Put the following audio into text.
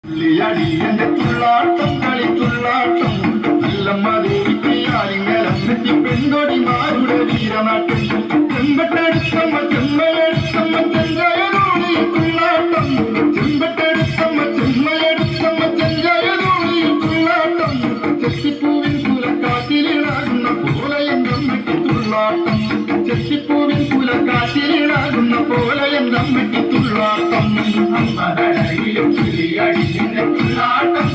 തുള്ളിയടി എന്റെ തുള്ളാട്ടം കളിത്തുള്ളാട്ടം നല്ല മതിയാലിങ്ങലം നെറ്റി പെൺകൊടിമാരുടെ വീരനാട്ടം ചെമ്പട്ടെടുത്തമ്മ ചെമ്മയെടുത്തമ്മ ചെഞ്ചയനോടി തുള്ളാട്ടം ചെമ്പട്ടെടുത്തമ്മ ചെമ്മയെടുത്തമ്മ ചെഞ്ചയനോടി തുള്ളാട്ടം ചെത്തിപ്പൂവിൻ കുലക്കാറ്റിലിടാകുന്ന പോലെയെന്തമ്മയ്ക്ക് തുള്ളാട്ടം ചെത്തിപ്പൂവിൻ കുലക്കാറ്റിലിടാകുന്ന പോലെയെന്തമ്മയ്ക്ക് തുള്ളാട്ടം അമ്മ തുള്ളിയടി തുള്ളാട്ടം